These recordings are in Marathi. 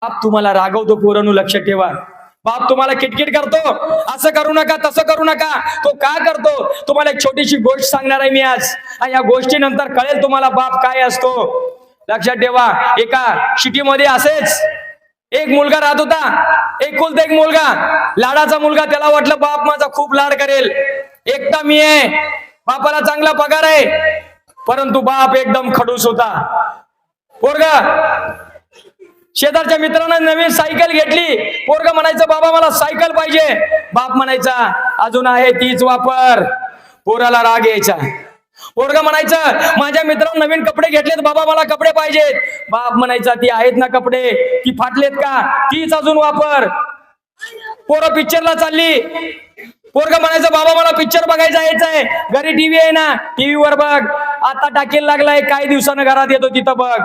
बाप तुम्हाला रागवतो पोरांनो, लक्ष ठेवा. बाप तुम्हाला किटकिट करतो, असं करू नका तसं करू नका. तो का करतो? तुम्हाला एक छोटीशी गोष्ट सांगणार आहे मी आज, आणि या गोष्टीनंतर कळेल तुम्हाला बाप काय असतो. लक्षात ठेवा. एका सिटीमध्ये असेच एक मुलगा राहत होता. एकुलता एक मुलगा, लाडाचा मुलगा. त्याला वाटलं बाप माझा खूप लाड करेल, एकटा मी आहे, बापाला चांगला पगार आहे. परंतु बाप एकदम खडूस होता. पोरगा शेजारच्या मित्रांना नवीन सायकल घेतली. पोरगा म्हणायचं बाबा मला सायकल पाहिजे. बाप म्हणायचा अजून आहे तीच वापर. पोराला राग यायचा. पोरगा म्हणायचं माझ्या मित्रांना नवीन कपडे घेतलेत बाबा मला कपडे पाहिजेत. बाप म्हणायचा ती आहेत ना कपडे, ती फाटलेत का, तीच अजून वापर. पोरं पिक्चरला चालली. पोरगा म्हणायचं बाबा मला पिक्चर बघायचा यायचंय, घरी टीव्ही आहे ना, टीव्ही वर बघ. आता टाकेल लागलाय, काही दिवसानं घरात येतो तिथं बघ.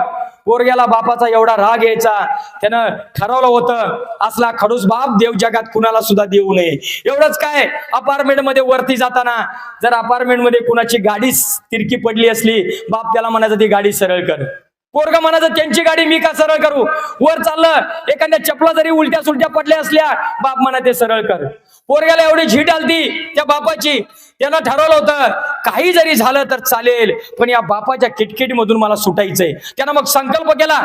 पोरग्याला बापाचा एवढा राग यायचा, त्यानं ठरवलं होतं असला खडूस बाप देव जगात कुणाला सुद्धा देऊ नये. एवढंच काय, अपार्टमेंट मध्ये वरती जाताना जर अपार्टमेंट मध्ये कुणाची गाडी तिरकी पडली असली, बाप त्याला म्हणायचं ती गाडी सरळ कर. पोरगा म्हणायचं त्यांची गाडी मी का सरळ करू. वर चाललं, एखाद्या चपला जरी उलट्या सुलट्या पडल्या असल्या, बाप म्हणा ते सरळ कर. पोरग्याला एवढी झीट आलती त्या बापाची, त्यानं ठरवलं होतं काही जरी झालं तर चालेल, पण या बापाच्या किटकिटीमधून मला सुटायचंय. त्यानं मग संकल्प केला.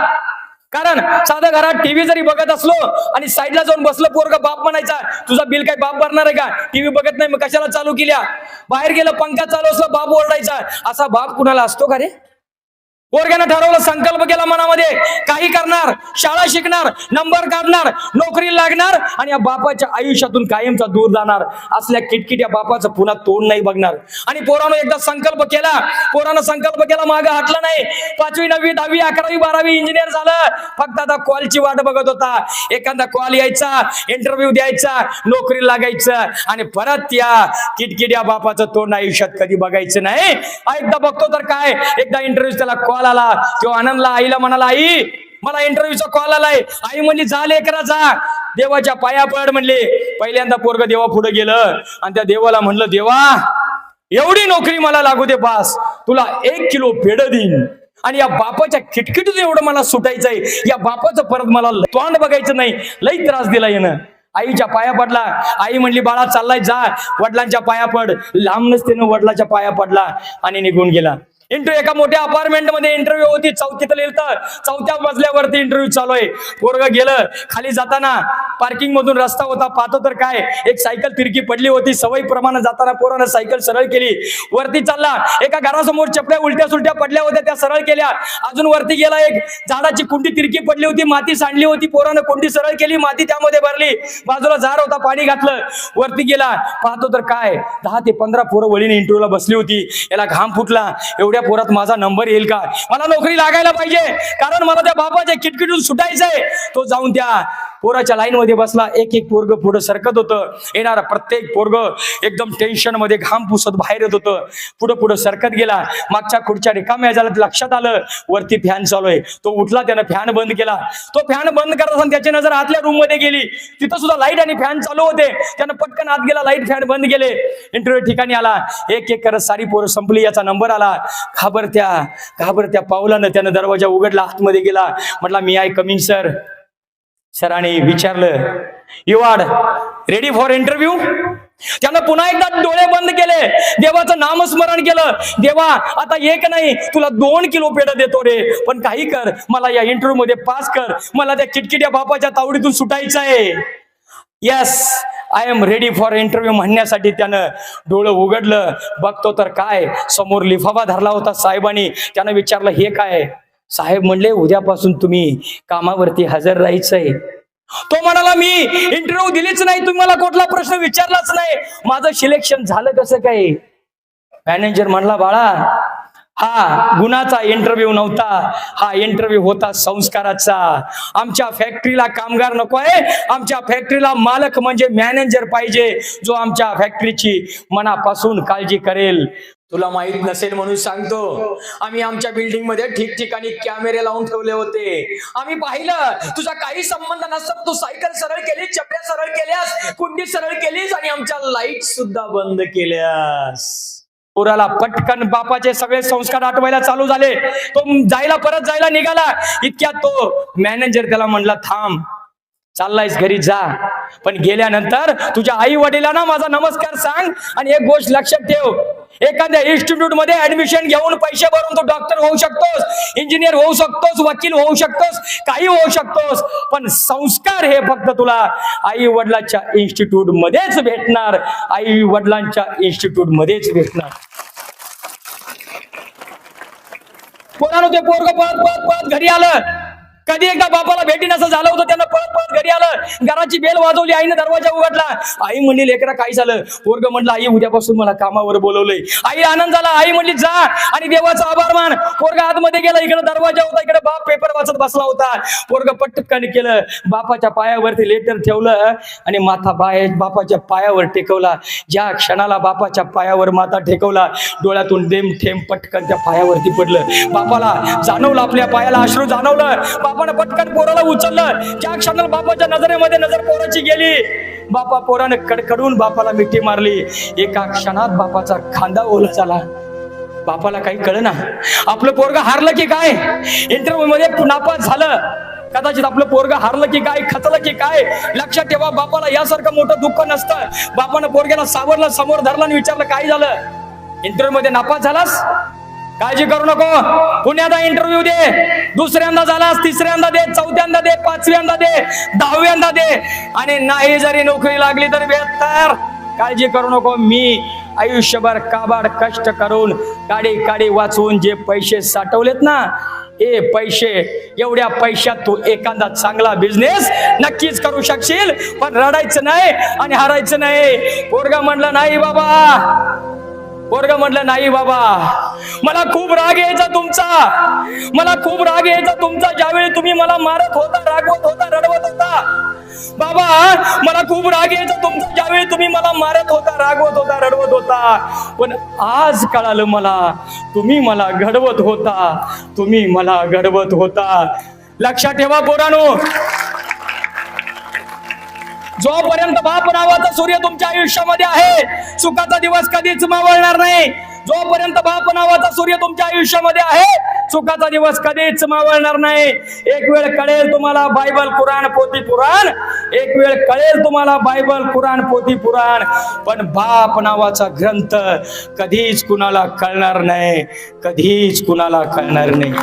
कारण साधा घरात टीव्ही जरी बघत असलो आणि साईडला जाऊन बसलं पोरगा, बाप म्हणायचा तुझा बिल काय बाप भरणार आहे का, टीव्ही बघत नाही मग कशाला चालू केल्या. बाहेर गेलं पंखा चालू असला बाप ओरडायचा. असा बाप कुणाला असतो का रे. पोरग्यानं ठरवलं, संकल्प केला मनामध्ये, काही करणार, शाळा शिकणार, नंबर काढणार, नोकरी लागणार आणि या बापाच्या आयुष्यातून कायमचा दूर जाणार. असल्या किटकिट या बापाचं पुन्हा तोंड नाही बघणार. आणि पोरानं एकदा संकल्प केला. पोरानं संकल्प केला, मागं हटला नाही. 5वी 9वी 10वी 11वी 12वी इंजिनियर झालं. फक्त आता कॉलची वाट बघत होता. एखादा कॉल यायचा, इंटरव्ह्यू द्यायचा, नोकरी लागायचं आणि परत या किटकिट या बापाचं तोंड आयुष्यात कधी बघायचं नाही. एकदा बघतो तर काय, एकदा इंटरव्ह्यू त्याला कॉल आला. तो आनंदला आईला म्हणाला आई मला इंटरव्ह्यूचा कॉल आलाय. आई म्हणली जा लेकरा जा, देवाच्या पाया पड म्हणले. पहिल्यांदा पोरग देवा पुढे गेलं आणि त्या देवाला म्हणलं देवा एवढी नोकरी मला लागू दे बास, तुला 1 किलो पेढ देईन. आणि या बापाच्या खिटखिटीतून एवढं मला सुटायचंय, या बापाचं परत मला तोंड बघायचं नाही. लई त्रास दिला येणं. आईच्या पाया पडला. आई म्हणली बाळा चाललाय जा, वडिलांच्या पाया पड. लांब नसतेनं वडिलांच्या पाया पडला आणि निघून गेला. एका मोठ्या अपार्टमेंट मध्ये इंटरव्ह्यू होती. 4थीत लिहिलं, 4थ्या मजल्यावरती इंटरव्ह्यू चालू आहे. पोरगं गेलं. खाली जाताना पार्किंग मधून रस्ता होता, पाहतो तर काय, एक सायकल तिरकी पडली होती. सवयी प्रमाणे जाताना पोरानं सायकल सरळ केली. वरती चालला. एका घरासमोर चपल्या उलट्या सुलट्या पडल्या होत्या, त्या सरळ केल्या. अजून वरती गेला. एक झाडाची कुंडी तिरकी पडली होती, माती सांडली होती. पोरानं कुंडी सरळ केली, माती त्यामध्ये भरली. बाजूला झाड होता, पाणी घातलं. वरती गेला. पाहतो तर काय, 10 ते 15 पोरं वळीने इंटरव्ह्यूला बसली होती. याला घाम फुटला. एवढ्या पोरात माझा नंबर येईल का, मला नोकरी लागायला पाहिजे, कारण मला त्या बापाच्या किटकिटून सुटायचंय. तो जाऊन त्या पोराच्या लाईन मध्ये बसला. एक एक पोरग पुढे सरकत होतं. येणारा प्रत्येक पोरग एकदम टेन्शन मध्ये घाम पुसत बाहेर येत होतं. पुढे पुढे सरकत गेला. मागच्या खुर्च्या रिकाम्या झाल्या. लक्षात आलं वरती फॅन चालू आहे. तो उठला, त्यानं फॅन बंद केला. तो फॅन बंद करत असताना त्याची नजर आतल्या रूम मध्ये गेली. तिथं सुद्धा लाईट आणि फॅन चालू होते. त्यानं पटकन आत गेला, लाईट फॅन बंद केले. इंटरव्ह्यू ठिकाणी आला. एक एक करत सारी पोरं संपली. याचा नंबर आला. घाबरत्या पावलानं त्यानं दरवाजा उघडला, आतमध्ये गेला. म्हटला मी आय कमिंग सर. सरांनी विचारलं you are ready for interview. त्यानं पुन्हा एकदा डोळे बंद केले. देवाचं नामस्मरण केलं. देवा आता एक नाही, तुला 2 किलो पेढ देतो रे, पण काही कर, मला या इंटरव्ह्यू मध्ये पास कर. मला त्या किटकिट्या बापाच्या तावडीतून सुटायचं आहे. Yes I am ready for interview म्हणण्यासाठी त्यानं डोळं उघडलं. बघतो तर काय, समोर लिफाफा धरला होता साहेबांनी. त्यानं विचारलं हे काय. साहेब म्हणले उद्यापासून तुम्ही कामावरती हजर राहायचंय. तो म्हणाला मी इंटरव्ह्यू दिलीच नाही, तुम्ही मला कुठला प्रश्न विचारलाच नाही, माझं सिलेक्शन झालं कसं काय. मॅनेजर म्हणला बाळा हा गुणाचा इंटरव्ह्यू नव्हता, हा इंटरव्ह्यू होता संस्काराचा. आमच्या फॅक्टरीला कामगार नको आहे, आमच्या फॅक्टरीला मालक म्हणजे मॅनेजर पाहिजे, जो आमच्या फॅक्टरीची मनापासून काळजी करेल. तुला माहित नसेल म्हणून सांगतो, आम्ही आमच्या बिल्डिंग मध्ये ठिकठिकाणी कॅमेरे लावून ठेवले होते. आम्ही पाहिलं तुझा काही संबंध नसतो, तू सायकल सरळ केली, चपल्या सरळ केल्यास, कुंडी सरळ केलीस आणि आमच्या लाईट सुद्धा बंद केल्यास. पोराला पटकन बापाचे सगळे संस्कार आठवायला चालू झाले. तो परत जायला निघाला. इतक्यात तो मॅनेजर त्याला म्हणला, थांब, चाललायस घरी जा, पण गेल्यानंतर तुझ्या आई वडिलांना माझा नमस्कार सांग. आणि एक गोष्ट लक्षात ठेव, एखाद्या इन्स्टिट्यूट मध्ये ऍडमिशन घेऊन पैसे भरून तू डॉक्टर होऊ शकतोस, इंजिनियर होऊ शकतोस, वकील होऊ शकतोस, काही होऊ शकतोस, पण संस्कार हे फक्त तुला आई वडिलांच्या इन्स्टिट्यूट मध्येच भेटणार. आई वडिलांच्या इन्स्टिट्यूट मध्येच भेटणार. पोरानं ते पोरग पळत पळत पळत घरी आलं. कधी एकदा बापाला भेटीन असं झालं होतं. त्यांना पळत पळत घरी आलं. घराची बेल वाजवली. आईने दरवाजा उघडला. आई म्हणली, लेकरा काय झालं? पोरग म्हटलं, आई उद्यापासून मला कामावर बोलवलंय. आई आनंद झाला. आई म्हणली, जा आणि देवाचा आभार मान. पोरग आतमध्ये गेला. इकडे दरवाजा होता, इकडे बाप पेपर वाचत बसला होता. पोरग पटकन केलं, बापाच्या पायावरती लेटर ठेवलं आणि माथा बापाच्या पायावर टेकवला. ज्या क्षणाला बापाच्या पायावर माथा टेकवला, डोळ्यातून थेंब पटकन त्या पायावरती पडलं. बापाला जाणवलं, आपल्या पायाला अश्रू जाणवलं. बापानं पटकन पोराला उचललं. ज्या क्षणाला बापाच्या नजरेमध्ये नजर पोराची गेली, पोरानं कडकडून बापाला मिठी मारली. एका क्षणात बापाचा खांदा ओला झाला. बापाला काही कळेना, आपलं पोरग हारलं की काय, इंटरव्ह्यू मध्ये नापास झालं, कदाचित आपलं पोरग हारलं की काय, खचलं की काय. लक्षात ठेवा, बापाला यासारखं मोठं दुःख नसतं. बापानं पोरग्याला सावरलं, समोर धरलं आणि विचारलं, काय झालं? इंटरव्ह्यू मध्ये नापास झालास, काळजी करू नको, पुण्याचा इंटरव्ह्यू दे. दुसऱ्यांदा झालास, तिसऱ्यांदा दे, चौथ्यांदा दे, पाचव्यांदा दे, 10व्यांदा दे, आणि नाही जरी नोकरी लागली तर बेहतर. काळजी करू नको, मी आयुष्यभर काबाड कष्ट करून काडी वाचवून जे पैसे साठवलेत ना, हे पैसे, एवढ्या पैशात तू एखादा चांगला बिझनेस नक्कीच करू शकशील. पण रडायचं नाही आणि हारायचं नाही. पोरगा म्हणलं, नाही बाबा. पोरग म्हटलं, नाही बाबा, मला खूप राग यायचा तुमचा, मला खूप राग यायचा तुमचा. ज्यावेळी तुम्ही मला मारत होता, रागवत होता, रडवत होता, बाबा मला खूप राग यायचा तुमचा. ज्यावेळी तुम्ही मला मारत होता, रागवत होता, रडवत होता. पण आज कळालं मला, तुम्ही मला घडवत होता, तुम्ही मला घडवत होता. लक्षात ठेवा पोरांनो, जोपर्यंत बाप नावाचा सूर्य तुमच्या आयुष्यामध्ये आहे, सुखाचा दिवस कधीच मावळणार नाही. जोपर्यंत बाप नावाचा सूर्य तुमच्या आयुष्यामध्ये आहे, सुखाचा दिवस कधीच मावळणार नाही. एक वेळ कळेल तुम्हाला बायबल, कुराण, पोथी पुराण, एक वेळ कळेल तुम्हाला बायबल, कुराण, पोथी पुराण, पण बाप नावाचा ग्रंथ कधीच कुणाला कळणार नाही, कधीच कुणाला कळणार नाही.